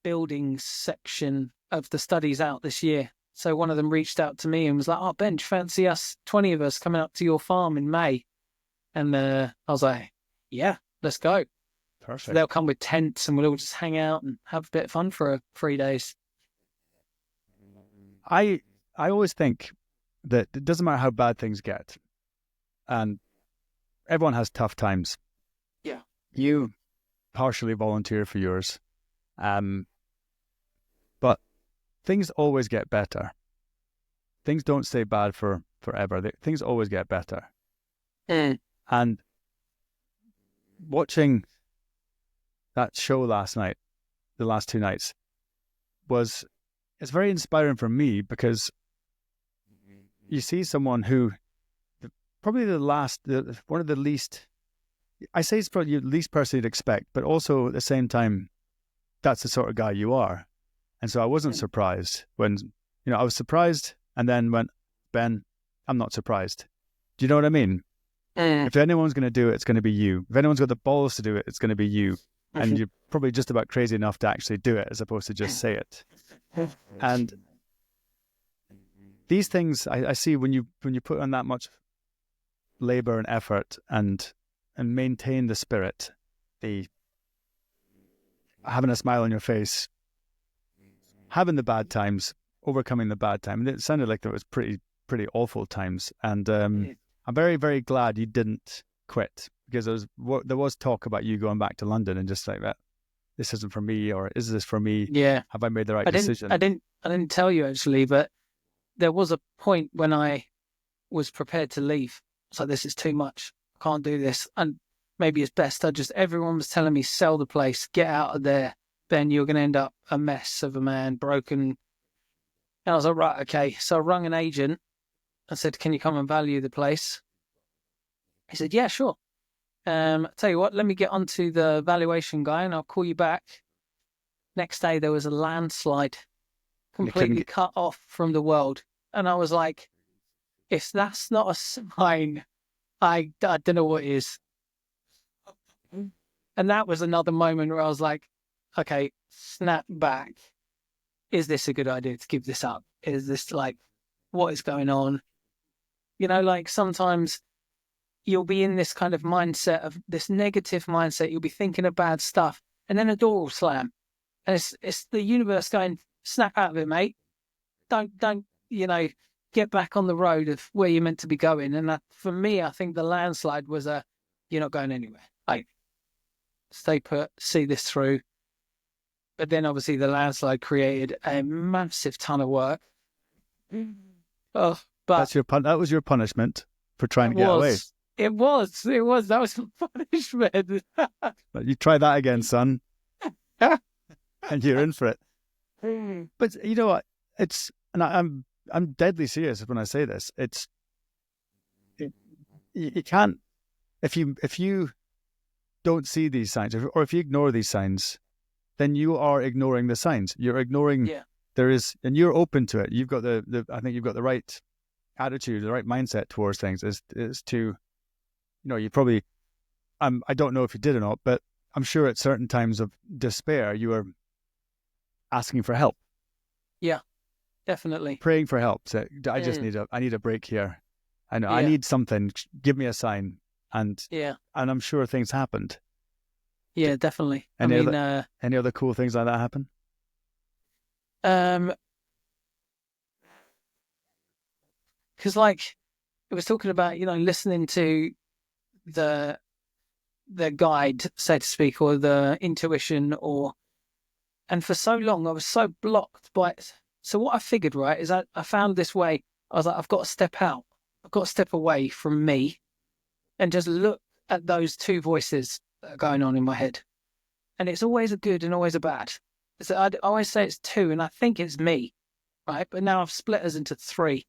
building section of the studies out this year. So one of them reached out to me and was like, "Oh, Ben, do you fancy us, 20 of us, coming up to your farm in May?" And I was like, "Yeah, let's go." Perfect. So they'll come with tents and we'll all just hang out and have a bit of fun for 3 days. I always think that it doesn't matter how bad things get, and everyone has tough times. Yeah. You partially volunteer for yours, but things always get better. Things don't stay bad forever. Things always get better. And watching that show last night, the last 2 nights, it's very inspiring for me, because you see someone who probably one of the least, I say it's probably the least person you'd expect, but also at the same time, that's the sort of guy you are. And so I wasn't surprised when, I was surprised and then went, Ben, I'm not surprised. Do you know what I mean? If anyone's going to do it, it's going to be you. If anyone's got the balls to do it, it's going to be you. And you're probably just about crazy enough to actually do it as opposed to just say it. And these things I see when you put on that much labor and effort and maintain the spirit, the having a smile on your face, having the bad times, overcoming the bad time. And it sounded like there was pretty awful times. And I'm very, very glad you didn't quit, because there was talk about you going back to London and just like that. This isn't for me, or is this for me? Yeah. Have I made the right decision? I didn't tell you actually, but there was a point when I was prepared to leave. It's like, this is too much. I can't do this. And maybe it's best everyone was telling me, sell the place, get out of there. Then you're going to end up a mess of a man, broken. And I was like, right, okay. So I rung an agent and said, can you come and value the place? He said, yeah, sure. Tell you what, let me get onto the valuation guy and I'll call you back. Next day, there was a landslide completely cut off from the world. And I was like, if that's not a sign, I don't know what is. And that was another moment where I was like, okay, snap back. Is this a good idea to give this up? Is this like, what is going on? Like sometimes you'll be in this kind of mindset of this negative mindset. You'll be thinking of bad stuff, and then a door will slam, and it's the universe going, snap out of it, mate. Don't get back on the road of where you're meant to be going. And that, for me, I think the landslide was you're not going anywhere. Like, stay put, see this through. But then obviously the landslide created a massive ton of work. Oh, but that was your punishment for trying to get away. It was. That was the punishment. You try that again, son, and you're in for it. But you know what? I'm deadly serious when I say this. You can't, if you don't see these signs, or if you ignore these signs, then you are ignoring the signs. You're ignoring there is, and you're open to it. You've got I think you've got the right attitude, the right mindset towards things. Is to, you probably, I don't know if you did or not, but I'm sure at certain times of despair you were asking for help. Yeah, definitely. Praying for help. So I just I need a break here. I know I need something. Give me a sign. And I'm sure things happened. Yeah, definitely. Any other cool things like that happen? Because like it was talking about, listening to the guide, so to speak, or the intuition, and for so long I was so blocked by it. So what I figured, right, is I found this way. I was like, I've got to step out. I've got to step away from me and just look at those two voices that are going on in my head. And it's always a good and always a bad. I always say it's two, and I think it's me, right? But now I've split us into three.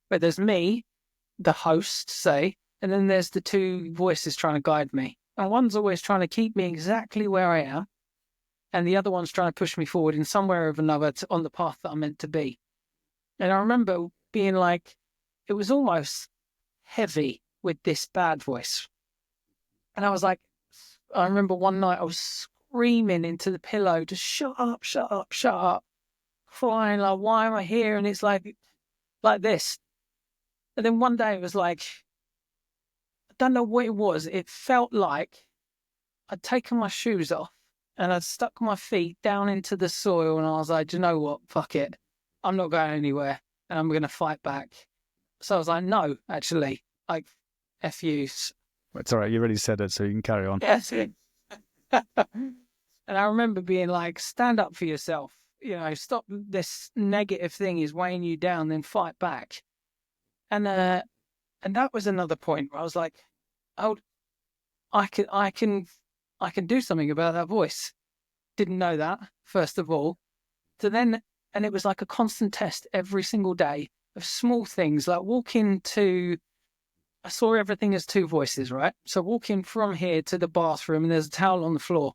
But there's me, the host, say, and then there's the two voices trying to guide me. And one's always trying to keep me exactly where I am, and the other one's trying to push me forward in some way or another on the path that I'm meant to be. And I remember being like, it was almost heavy with this bad voice. And I was like, I remember one night I was screaming into the pillow, just shut up, shut up, shut up. Crying, like, why am I here? And it's like this. And then one day it was like, I don't know what it was. It felt like I'd taken my shoes off and I'd stuck my feet down into the soil, and I was like, do you know what? Fuck it. I'm not going anywhere, and I'm going to fight back. So I was like, no, actually, like, F you. It's all right. You already said it, so you can carry on. Yes. And I remember being like, stand up for yourself. Stop this negative thing is weighing you down, then fight back. And that was another point where I was like, oh, I can do something about that voice. Didn't know that, first of all. So then, and it was like a constant test every single day of small things, like I saw everything as two voices, right? So walking from here to the bathroom and there's a towel on the floor.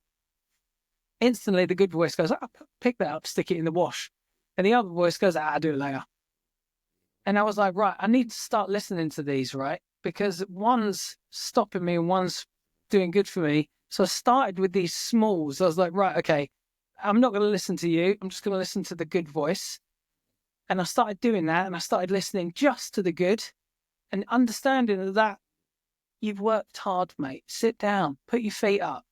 Instantly, the good voice goes, pick that up, stick it in the wash. And the other voice goes, do it later. And I was like, right, I need to start listening to these, right? Because one's stopping me and one's doing good for me. So I started with these smalls. I was like, right, okay, I'm not going to listen to you. I'm just going to listen to the good voice. And I started doing that, and I started listening just to the good and understanding that you've worked hard, mate. Sit down, put your feet up.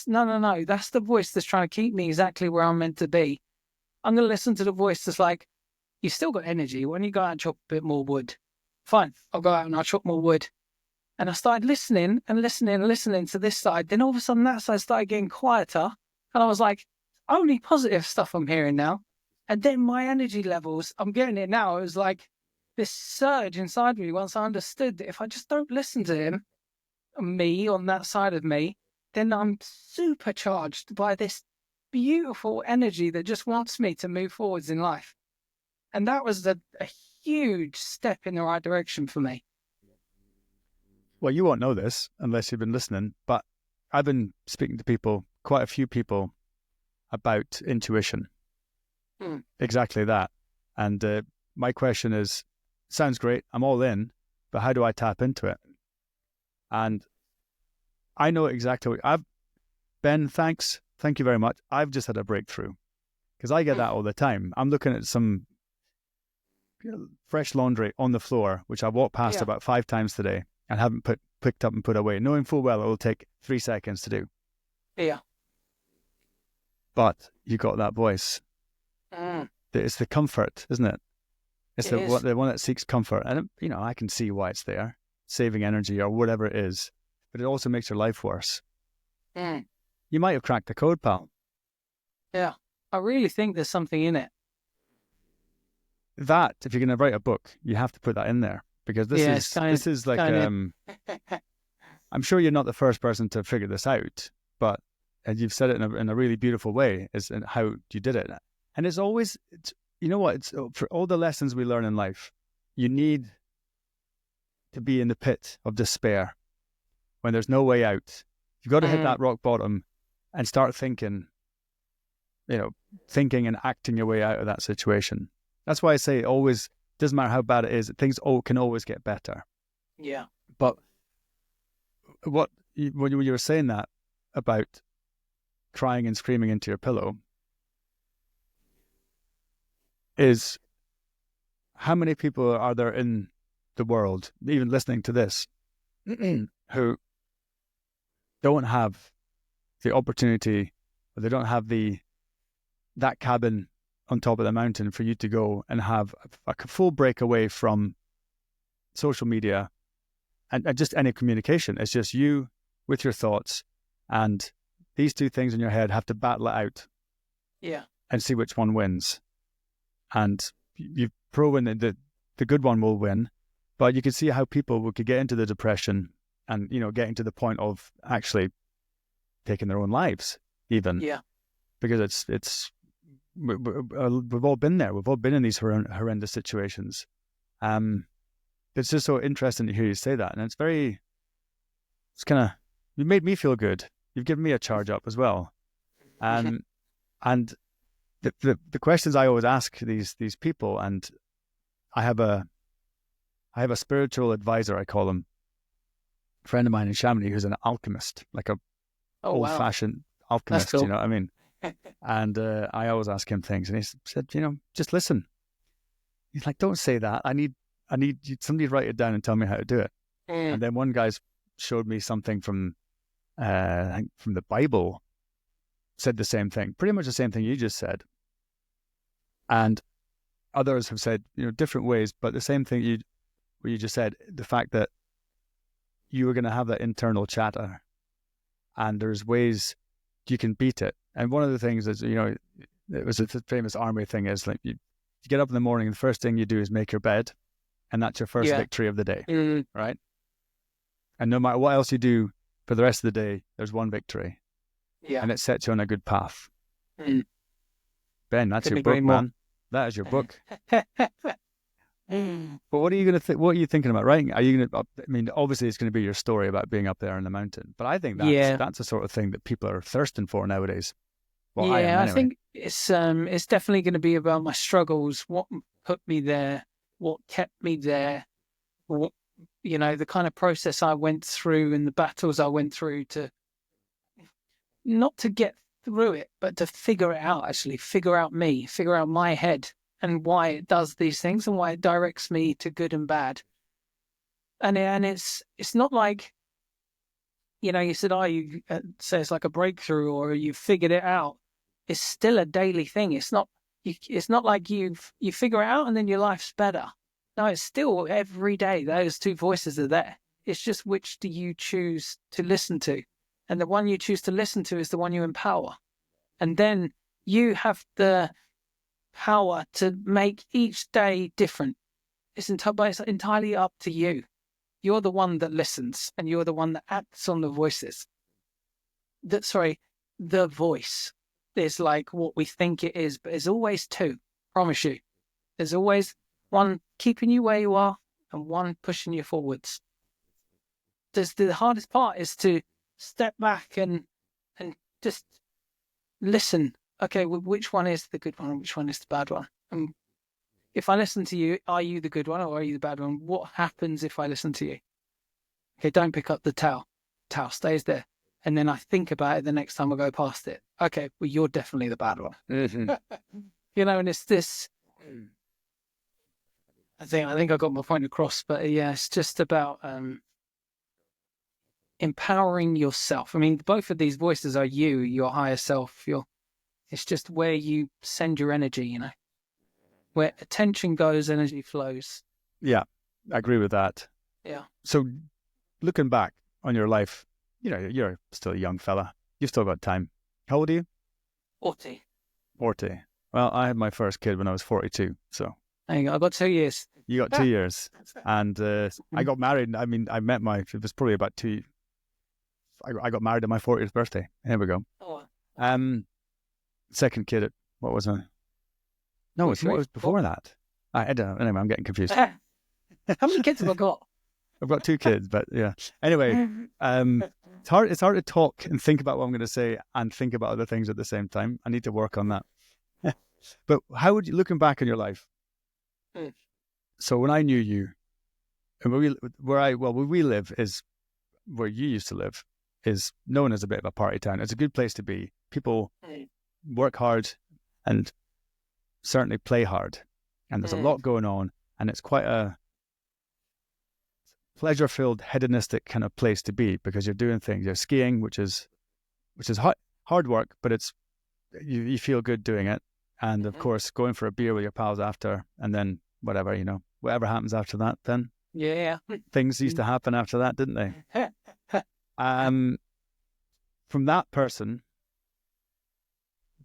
No. That's the voice that's trying to keep me exactly where I'm meant to be. I'm going to listen to the voice that's like, you've still got energy. Why don't you go out and chop a bit more wood? Fine, I'll go out and I'll chop more wood. And I started listening to this side. Then all of a sudden that side started getting quieter. And I was like, only positive stuff I'm hearing now. And then my energy levels, I'm getting it now. It was like this surge inside me once I understood that if I just don't listen to me on that side of me, then I'm supercharged by this beautiful energy that just wants me to move forwards in life. And that was a huge step in the right direction for me. Well, you won't know this unless you've been listening, but I've been speaking to quite a few people about intuition. Exactly that. And my question is, sounds great, I'm all in, but how do I tap into it? And I know exactly what Ben, thank you very much. I've just had a breakthrough, because I get that all the time. I'm looking at some fresh laundry on the floor, which I walked past about 5 times today. and haven't picked up and put away, knowing full well it will take 3 seconds to do. Yeah. But you got that voice. It's the comfort, isn't it? It's the one that seeks comfort. And, I can see why it's there, saving energy or whatever it is. But it also makes your life worse. You might have cracked the code, pal. Yeah. I really think there's something in it. That, if you're going to write a book, you have to put that in there. Because this is like, I'm sure you're not the first person to figure this out, but you've said it in a really beautiful way, is in how you did it. And it's always, it's for all the lessons we learn in life, you need to be in the pit of despair when there's no way out. You've got to hit that rock bottom and start thinking and acting your way out of that situation. That's why I say it always doesn't matter how bad it is, things can always get better. Yeah. But when you were saying that about crying and screaming into your pillow, is how many people are there in the world, even listening to this, who don't have the opportunity, or they don't have that cabin on top of the mountain for you to go and have a full break away from social media and just any communication. It's just you with your thoughts, and these two things in your head have to battle it out. Yeah. And see which one wins. And you've proven that the good one will win, but you can see how people could get into the depression and, getting to the point of actually taking their own lives even. Yeah. Because we've all been there. We've all been in these horrendous situations. It's just so interesting to hear you say that. And you made me feel good. You've given me a charge up as well. And the questions I always ask these people, and I have a spiritual advisor, I call him, a friend of mine in Chamonix, who's an alchemist, like a old-fashioned alchemist, cool. you know what I mean? And I always ask him things, and he said, just listen. He's like, don't say that. I need somebody to write it down and tell me how to do it. And then one guy's showed me something from the Bible, said the same thing, pretty much the same thing you just said. And others have said, different ways, but the same thing what you just said, the fact that you were going to have that internal chatter, and there's ways you can beat it. And one of the things is, it was a famous army thing, is like you get up in the morning, the first thing you do is make your bed, and that's your first victory of the day, right? And no matter what else you do for the rest of the day, there's one victory. Yeah. And it sets you on a good path. Ben, that's your book, man. That is your book. But what are you going to think? What are you thinking about writing? Are you going to? I mean, obviously, it's going to be your story about being up there in the mountain. But I think that's the sort of thing that people are thirsting for nowadays. Well, I think it's definitely going to be about my struggles. What put me there? What kept me there? What, the kind of process I went through and the battles I went through to not to get through it, but to figure it out. Actually, figure out me, figure out my head, and why it does these things, and why it directs me to good and bad. And it's not like, you said, you say it's like a breakthrough or you figured it out. It's still a daily thing. It's not like you figure it out and then your life's better. No, it's still every day. Those two voices are there. It's just which do you choose to listen to? And the one you choose to listen to is the one you empower. And then you have the power to make each day different. It's entirely up to you. You're the one that listens, and you're the one that acts on the voices. The voice is like what we think it is, but there's always two. Promise you. There's always one keeping you where you are and one pushing you forwards. The hardest part is to step back and just listen. Okay, which one is the good one and which one is the bad one? And if I listen to you, are you the good one or are you the bad one? What happens if I listen to you? Okay, don't pick up the towel. Towel stays there. And then I think about it the next time I go past it. Okay, well, you're definitely the bad one. Mm-hmm. And it's this. I think I got my point across, but yeah, it's just about empowering yourself. I mean, both of these voices are you, your higher self. It's just where you send your energy, you know. Where attention goes, energy flows. Yeah, I agree with that. Yeah. So looking back on your life, you know, you're still a young fella. You've still got time. How old are you? 40. 40. Well, I had my first kid when I was 42. So There you go. I've got 2 years. you got 2 years. And I got married. I mean, it was probably about I got married on my 40th birthday. Here we go. Oh, Second kid at, what was I? No, what was before that? I don't know. Anyway, I'm getting confused. how many kids have I got? I've got 2 kids, but yeah. Anyway, it's hard to talk and think about what I'm going to say and think about other things at the same time. I need to work on that. But how would you, looking back on your life? So when I knew you, and where we live is where you used to live, is known as a bit of a party town. It's a good place to be. People work hard and certainly play hard, and there's a lot going on, and it's quite a pleasure-filled, hedonistic kind of place to be because you're doing things. You're skiing, which is hard work, but it's you feel good doing it, and of course going for a beer with your pals after, and then whatever whatever happens after that. Then things used to happen after that, didn't they? From that person,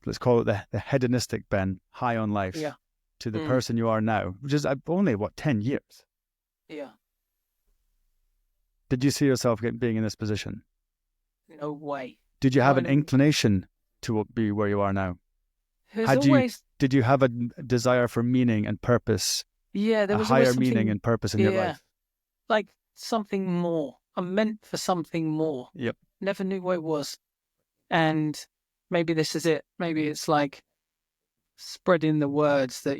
let's call it the hedonistic Ben, high on life, to the person you are now, which is only 10 years. Yeah. Did you see yourself being in this position? No way. Did you have an inclination to be where you are now? Did you have a desire for meaning and purpose? Yeah, there was a higher meaning and purpose in your life. Like something more. I'm meant for something more. Yep. Never knew what it was. And maybe this is it. Maybe it's like spreading the words that,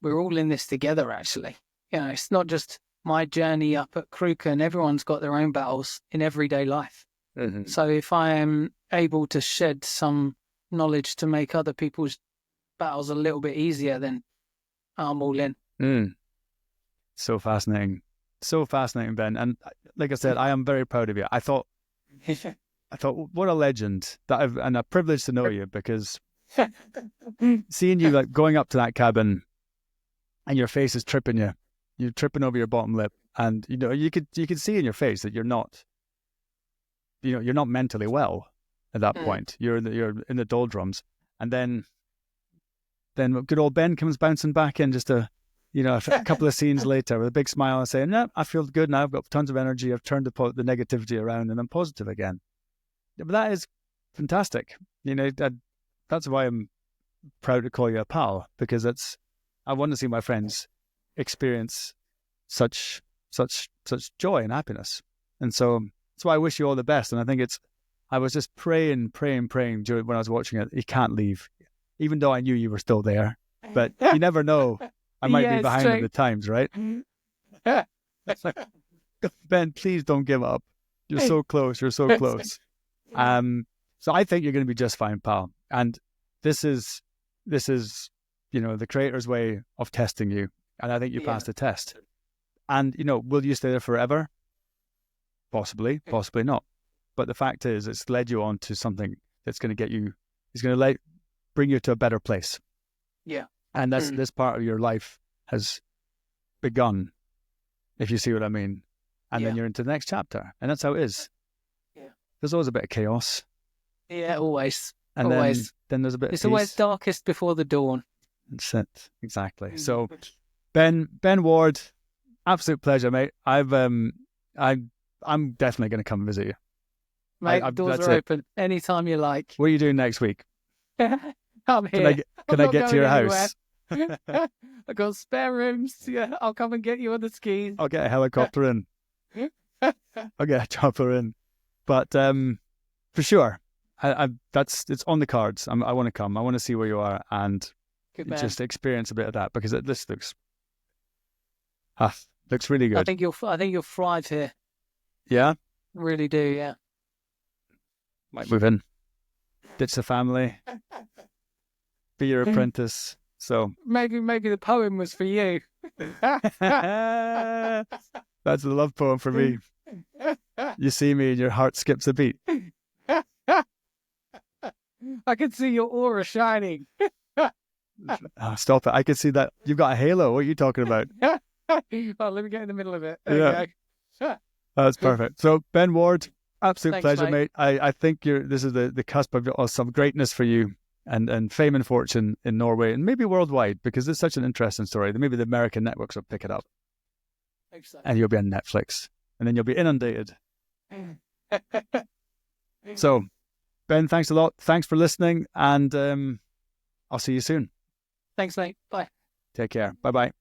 we're all in this together, actually. It's not just my journey up at Crewken. Everyone's got their own battles in everyday life. Mm-hmm. So if I am able to shed some knowledge to make other people's battles a little bit easier, then I'm all in. So fascinating. So fascinating, Ben. And like I said, I am very proud of you. I thought, what a legend and a privilege to know you, because seeing you like going up to that cabin and your face is tripping you, you're tripping over your bottom lip, and you could see in your face that you're not mentally well at that point. You're in the doldrums, and then good old Ben comes bouncing back in just a couple of scenes later with a big smile and saying, "No, I feel good now. I've got tons of energy. I've turned the negativity around, and I'm positive again." Yeah, but that is fantastic. That's why I'm proud to call you a pal, because I want to see my friends experience such joy and happiness, and so that's why I wish you all the best. And I think I was just praying during when I was watching it. You can't leave, even though I knew you were still there. But you never know. I might be behind at the times, right? It's like, Ben, please don't give up. You're so close. You're so close. So I think you're going to be just fine, pal. And this is the Creator's way of testing you. And I think you passed the test. And, will you stay there forever? Possibly, possibly not. But the fact is, it's led you on to something that's going to bring you to a better place. Yeah. And this part of your life has begun, if you see what I mean. And then you're into the next chapter. And that's how it is. Yeah. There's always a bit of chaos. Yeah, always. And always. Then there's a bit It's of peace. Always darkest before the dawn. That's it. Exactly. So, Ben Ward, absolute pleasure, mate. I'm definitely going to come visit you. Mate, doors are open anytime you like. What are you doing next week? I'm here. Can I get to your house? I've got spare rooms. Yeah, I'll come and get you on the skis. I'll get a helicopter in. I'll get a chopper in. But for sure, it's on the cards. I want to come. I want to see where you are and just experience a bit of that, because this looks really good. I think you'll thrive here. Yeah, really do. Yeah. Might move in, ditch the family, be your apprentice. So maybe the poem was for you. That's a love poem for me. You see me and your heart skips a beat. I can see your aura shining. Oh, stop it. I can see that. You've got a halo. What are you talking about? Oh, let me get in the middle of it. There you go. That's perfect. So, Ben Ward, absolute Thanks, pleasure, mate. mate. I think this is the cusp of some greatness for you and fame and fortune in Norway and maybe worldwide, because it's such an interesting story. Maybe the American networks will pick it up. And you'll be on Netflix. And then you'll be inundated. So, Ben, thanks a lot. Thanks for listening. And I'll see you soon. Thanks, mate. Bye. Take care. Bye-bye.